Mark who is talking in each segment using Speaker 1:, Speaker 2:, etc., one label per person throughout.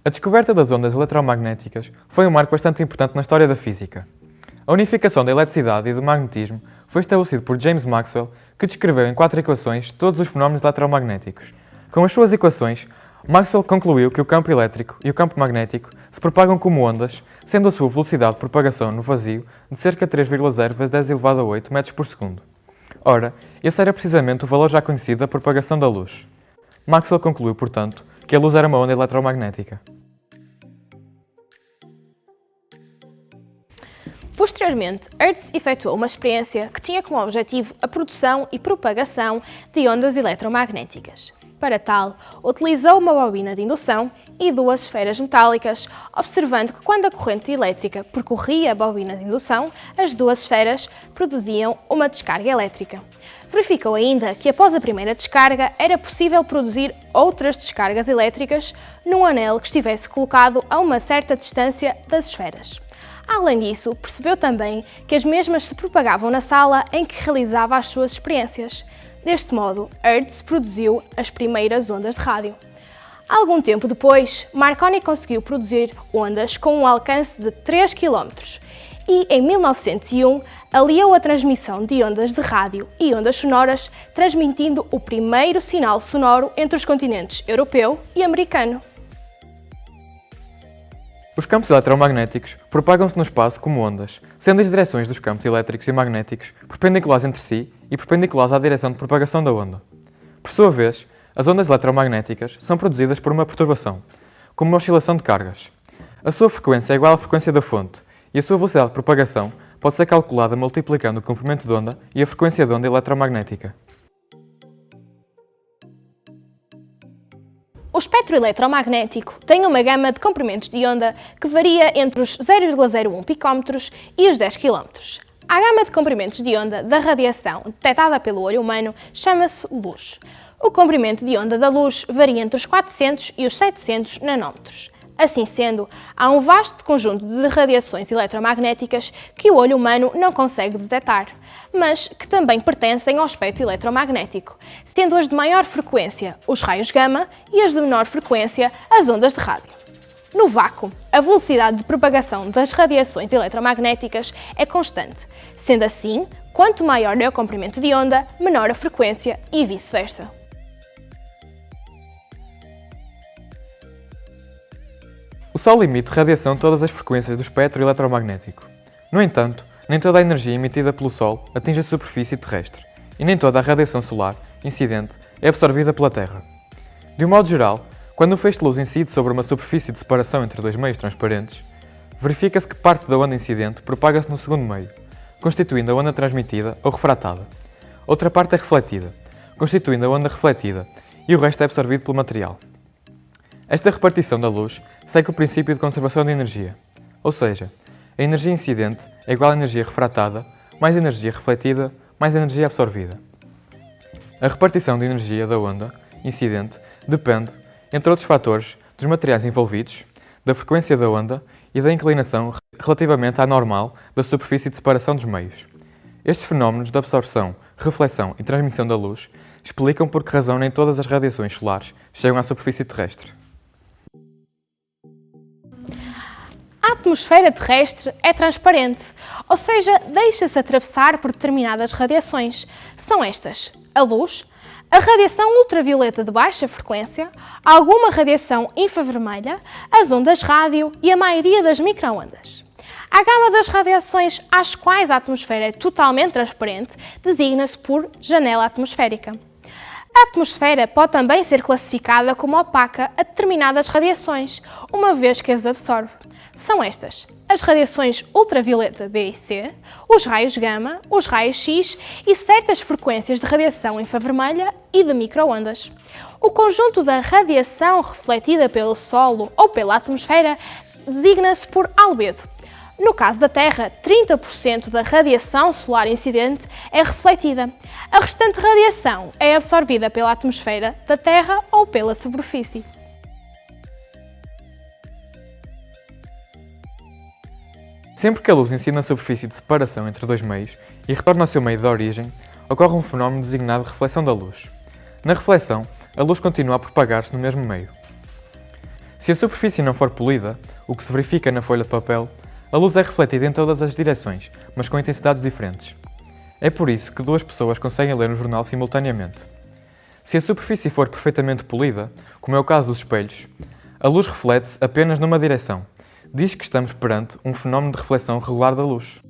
Speaker 1: A descoberta das ondas eletromagnéticas foi um marco bastante importante na história da física. A unificação da eletricidade e do magnetismo foi estabelecido por James Maxwell, que descreveu em 4 equações todos os fenómenos eletromagnéticos. Com as suas equações, Maxwell concluiu que o campo elétrico e o campo magnético se propagam como ondas, sendo a sua velocidade de propagação no vazio de cerca de 3,0 vezes 10 elevado a 8 metros por segundo. Ora, esse era precisamente o valor já conhecido da propagação da luz. Maxwell concluiu, portanto, que a luz era uma onda eletromagnética.
Speaker 2: Posteriormente, Hertz efetuou uma experiência que tinha como objetivo a produção e propagação de ondas eletromagnéticas. Para tal, utilizou uma bobina de indução e 2 esferas metálicas, observando que quando a corrente elétrica percorria a bobina de indução, as 2 esferas produziam uma descarga elétrica. Verificou ainda que após a primeira descarga era possível produzir outras descargas elétricas num anel que estivesse colocado a uma certa distância das esferas. Além disso, percebeu também que as mesmas se propagavam na sala em que realizava as suas experiências. Deste modo, Hertz produziu as primeiras ondas de rádio. Algum tempo depois, Marconi conseguiu produzir ondas com um alcance de 3 km e, em 1901, aliou a transmissão de ondas de rádio e ondas sonoras, transmitindo o primeiro sinal sonoro entre os continentes europeu e americano.
Speaker 1: Os campos eletromagnéticos propagam-se no espaço como ondas, sendo as direções dos campos elétricos e magnéticos perpendiculares entre si e perpendiculares à direção de propagação da onda. Por sua vez, as ondas eletromagnéticas são produzidas por uma perturbação, como uma oscilação de cargas. A sua frequência é igual à frequência da fonte, e a sua velocidade de propagação pode ser calculada multiplicando o comprimento de onda e a frequência de onda eletromagnética.
Speaker 2: O espectro eletromagnético tem uma gama de comprimentos de onda que varia entre os 0,01 picómetros e os 10 km. A gama de comprimentos de onda da radiação detectada pelo olho humano chama-se luz. O comprimento de onda da luz varia entre os 400 e os 700 nanômetros. Assim sendo, há um vasto conjunto de radiações eletromagnéticas que o olho humano não consegue detectar, mas que também pertencem ao espectro eletromagnético, sendo as de maior frequência os raios gama e as de menor frequência as ondas de rádio. No vácuo, a velocidade de propagação das radiações eletromagnéticas é constante, sendo assim, quanto maior é o comprimento de onda, menor a frequência e vice-versa.
Speaker 1: O Sol emite radiação de todas as frequências do espectro eletromagnético. No entanto, nem toda a energia emitida pelo Sol atinge a superfície terrestre, e nem toda a radiação solar incidente é absorvida pela Terra. De um modo geral, quando um feixe de luz incide sobre uma superfície de separação entre 2 meios transparentes, verifica-se que parte da onda incidente propaga-se no segundo meio, constituindo a onda transmitida ou refratada. Outra parte é refletida, constituindo a onda refletida, e o resto é absorvido pelo material. Esta repartição da luz segue o princípio de conservação de energia, ou seja, a energia incidente é igual à energia refratada, mais energia refletida, mais energia absorvida. A repartição de energia da onda incidente depende, entre outros fatores, dos materiais envolvidos, da frequência da onda e da inclinação relativamente à normal da superfície de separação dos meios. Estes fenómenos de absorção, reflexão e transmissão da luz explicam por que razão nem todas as radiações solares chegam à superfície terrestre.
Speaker 2: A atmosfera terrestre é transparente, ou seja, deixa-se atravessar por determinadas radiações. São estas: a luz, a radiação ultravioleta de baixa frequência, alguma radiação infravermelha, as ondas rádio e a maioria das microondas. A gama das radiações às quais a atmosfera é totalmente transparente designa-se por janela atmosférica. A atmosfera pode também ser classificada como opaca a determinadas radiações, uma vez que as absorve. São estas: as radiações ultravioleta B e C, os raios gama, os raios X e certas frequências de radiação infravermelha e de microondas. O conjunto da radiação refletida pelo solo ou pela atmosfera designa-se por albedo. No caso da Terra, 30% da radiação solar incidente é refletida. A restante radiação é absorvida pela atmosfera da Terra ou pela superfície.
Speaker 1: Sempre que a luz incide na superfície de separação entre 2 meios e retorna ao seu meio de origem, ocorre um fenómeno designado reflexão da luz. Na reflexão, a luz continua a propagar-se no mesmo meio. Se a superfície não for polida, o que se verifica na folha de papel, a luz é refletida em todas as direções, mas com intensidades diferentes. É por isso que duas pessoas conseguem ler um jornal simultaneamente. Se a superfície for perfeitamente polida, como é o caso dos espelhos, a luz reflete-se apenas numa direção. Diz que estamos perante um fenómeno de reflexão regular da luz.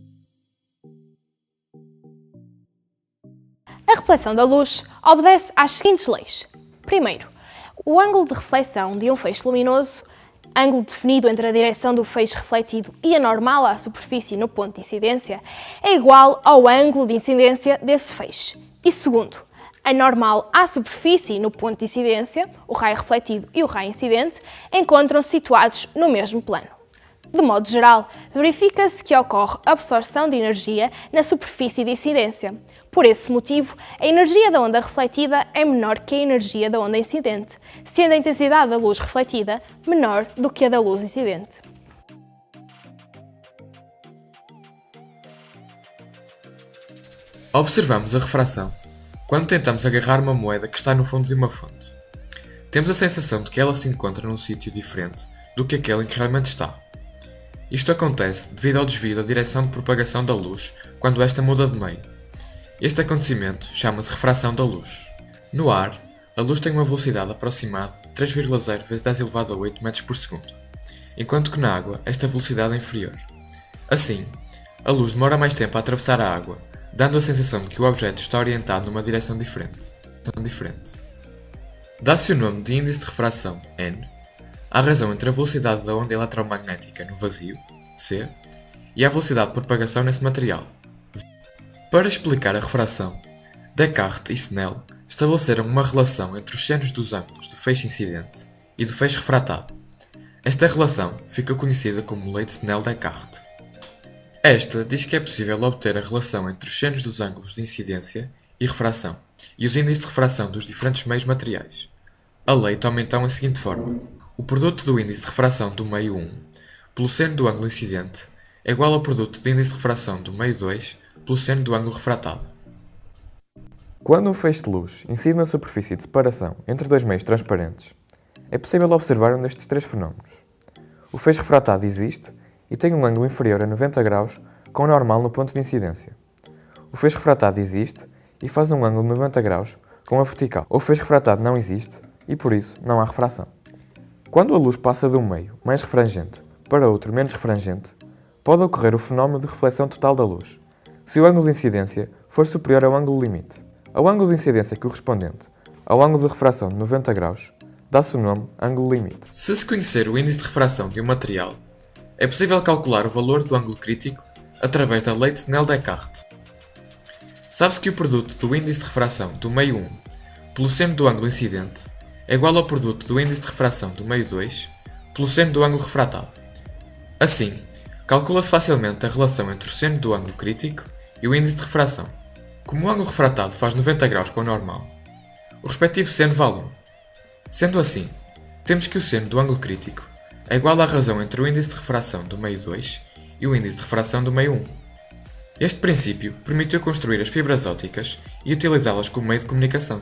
Speaker 2: A reflexão da luz obedece às seguintes leis. Primeiro, o ângulo de reflexão de um feixe luminoso, ângulo definido entre a direção do feixe refletido e a normal à superfície no ponto de incidência, é igual ao ângulo de incidência desse feixe. E segundo, a normal à superfície no ponto de incidência, o raio refletido e o raio incidente, encontram-se situados no mesmo plano. De modo geral, verifica-se que ocorre absorção de energia na superfície de incidência. Por esse motivo, a energia da onda refletida é menor que a energia da onda incidente, sendo a intensidade da luz refletida menor do que a da luz incidente.
Speaker 1: Observamos a refração quando tentamos agarrar uma moeda que está no fundo de uma fonte. Temos a sensação de que ela se encontra num sítio diferente do que aquele em que realmente está. Isto acontece devido ao desvio da direção de propagação da luz quando esta muda de meio. Este acontecimento chama-se refração da luz. No ar, a luz tem uma velocidade aproximada de 3,0 vezes 10 elevado a 8 metros por segundo, enquanto que na água esta velocidade é inferior. Assim, a luz demora mais tempo a atravessar a água, dando a sensação de que o objeto está orientado numa direção diferente. Dá-se o nome de índice de refração, N, à razão entre a velocidade da onda eletromagnética no vazio, C, e a velocidade de propagação nesse material. Para explicar a refração, Descartes e Snell estabeleceram uma relação entre os senos dos ângulos do feixe incidente e do feixe refratado. Esta relação fica conhecida como lei de Snell-Descartes. Esta diz que é possível obter a relação entre os senos dos ângulos de incidência e refração e os índices de refração dos diferentes meios materiais. A lei toma então a seguinte forma: o produto do índice de refração do meio 1 pelo seno do ângulo incidente é igual ao produto do índice de refração do meio 2 pelo seno do ângulo refratado. Quando um feixe de luz incide na superfície de separação entre dois meios transparentes, é possível observar um destes três fenómenos. O feixe refratado existe e tem um ângulo inferior a 90 graus com o normal no ponto de incidência. O feixe refratado existe e faz um ângulo de 90 graus com a vertical. O feixe refratado não existe e, por isso, não há refração. Quando a luz passa de um meio mais refrangente para outro menos refrangente, pode ocorrer o fenómeno de reflexão total da luz, se o ângulo de incidência for superior ao ângulo limite. Ao ângulo de incidência correspondente ao ângulo de refração de 90 graus, dá-se o nome ângulo limite. Se se conhecer o índice de refração de um material, é possível calcular o valor do ângulo crítico através da lei de Snell-Descartes. Sabe-se que o produto do índice de refração do meio 1 pelo seno do ângulo incidente é igual ao produto do índice de refração do meio 2 pelo seno do ângulo refratado. Assim, calcula-se facilmente a relação entre o seno do ângulo crítico e o índice de refração. Como o ângulo refratado faz 90 graus com o normal, o respectivo seno vale 1. Sendo assim, temos que o seno do ângulo crítico é igual à razão entre o índice de refração do meio 2 e o índice de refração do meio 1. Este princípio permitiu construir as fibras ópticas e utilizá-las como meio de comunicação.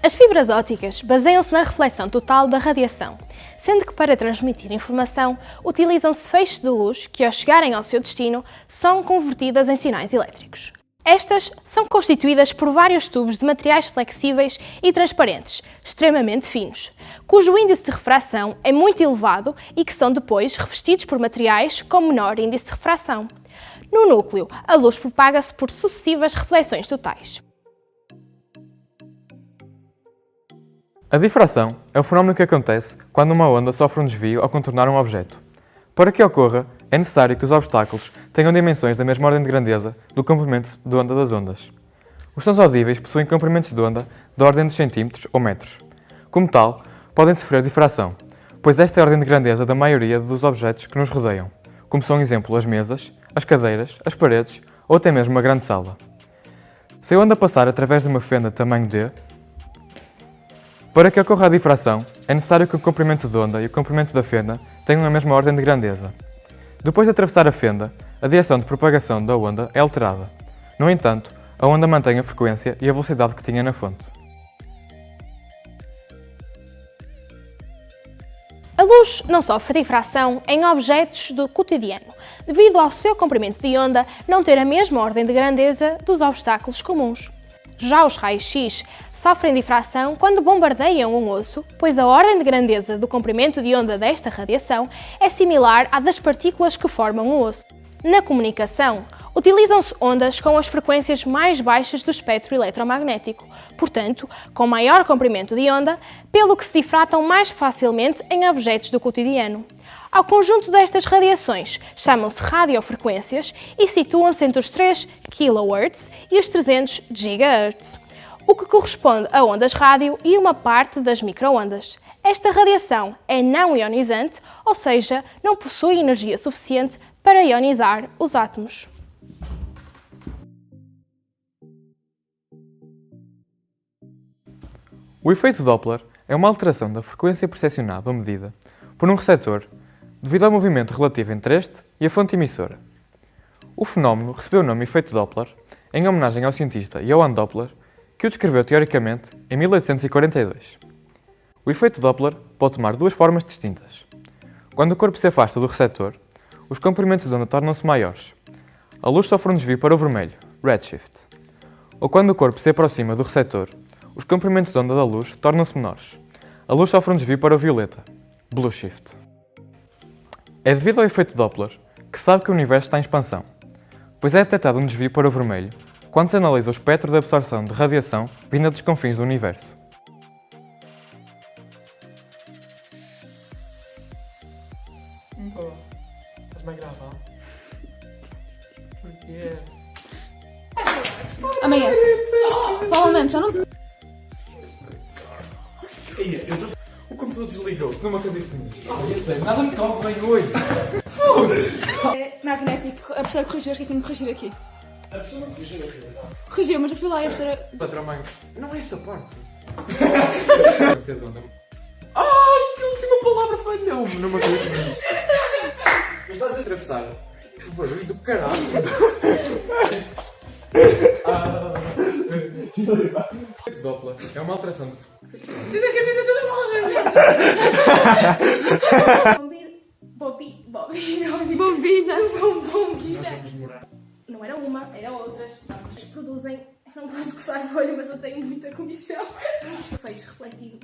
Speaker 2: As fibras ópticas baseiam-se na reflexão total da radiação, sendo que para transmitir informação utilizam-se feixes de luz que, ao chegarem ao seu destino, são convertidas em sinais elétricos. Estas são constituídas por vários tubos de materiais flexíveis e transparentes, extremamente finos, cujo índice de refração é muito elevado e que são depois revestidos por materiais com menor índice de refração. No núcleo, a luz propaga-se por sucessivas reflexões totais.
Speaker 1: A difração é um fenómeno que acontece quando uma onda sofre um desvio ao contornar um objeto. Para que ocorra, é necessário que os obstáculos tenham dimensões da mesma ordem de grandeza do comprimento de onda das ondas. Os sons audíveis possuem comprimentos de onda da ordem dos centímetros ou metros. Como tal, podem sofrer difração, pois esta é a ordem de grandeza da maioria dos objetos que nos rodeiam, como são exemplo as mesas, as cadeiras, as paredes ou até mesmo uma grande sala. Se a onda passar através de uma fenda de tamanho D, para que ocorra a difração, é necessário que o comprimento de onda e o comprimento da fenda tenham a mesma ordem de grandeza. Depois de atravessar a fenda, a direção de propagação da onda é alterada. No entanto, a onda mantém a frequência e a velocidade que tinha na fonte.
Speaker 2: A luz não sofre difração em objetos do cotidiano, devido ao seu comprimento de onda não ter a mesma ordem de grandeza dos obstáculos comuns. Já os raios-x sofrem difração quando bombardeiam um osso, pois a ordem de grandeza do comprimento de onda desta radiação é similar à das partículas que formam o osso. Na comunicação, utilizam-se ondas com as frequências mais baixas do espectro eletromagnético, portanto, com maior comprimento de onda, pelo que se difratam mais facilmente em objetos do cotidiano. Ao conjunto destas radiações chamam-se radiofrequências e situam-se entre os 3 kHz e os 300 GHz, o que corresponde a ondas rádio e uma parte das microondas. Esta radiação é não ionizante, ou seja, não possui energia suficiente para ionizar os átomos.
Speaker 1: O efeito Doppler é uma alteração da frequência percepcionada ou medida por um receptor devido ao movimento relativo entre este e a fonte emissora. O fenómeno recebeu o nome efeito Doppler em homenagem ao cientista Johann Doppler, que o descreveu teoricamente em 1842. O efeito Doppler pode tomar duas formas distintas. Quando o corpo se afasta do receptor, os comprimentos de onda tornam-se maiores. A luz sofre um desvio para o vermelho, redshift. Ou quando o corpo se aproxima do receptor, os comprimentos de onda da luz tornam-se menores. A luz sofre um desvio para o violeta, blue shift. É devido ao efeito Doppler que se sabe que o universo está em expansão, pois é detectado um desvio para o vermelho quando se analisa o espectro de absorção de radiação vinda dos confins do universo. Estás-me a gravar? Porquê?
Speaker 3: Amanhã. Fala menos, já não te...
Speaker 1: O computador desligou-se, não me acredito nisto. Eu sei, nada me corre bem hoje.
Speaker 3: É magnético. A professora corrigiu, esqueci-me de corrigir aqui. A professora corrigiu aqui? Corrigiu, mas eu fui lá e a professora...
Speaker 1: Patrão-mãe, não é esta parte. Ai, que última palavra falhou-me. Não me acredito nisto. Mas estás a atravessar. Que barulho do caralho. O Doppler é uma alteração de...
Speaker 2: Bombina. Não era uma, era outras. Eles produzem. Não posso coçar o olho, mas eu tenho muita comichão. Fecho refletido.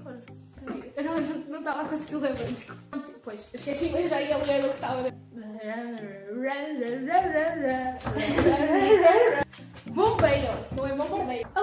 Speaker 2: Eu não estava a conseguir ler bem, desculpa. Pois, eu esqueci, mas já ia ler o que estava. Bombeiam, não é bombardeio. A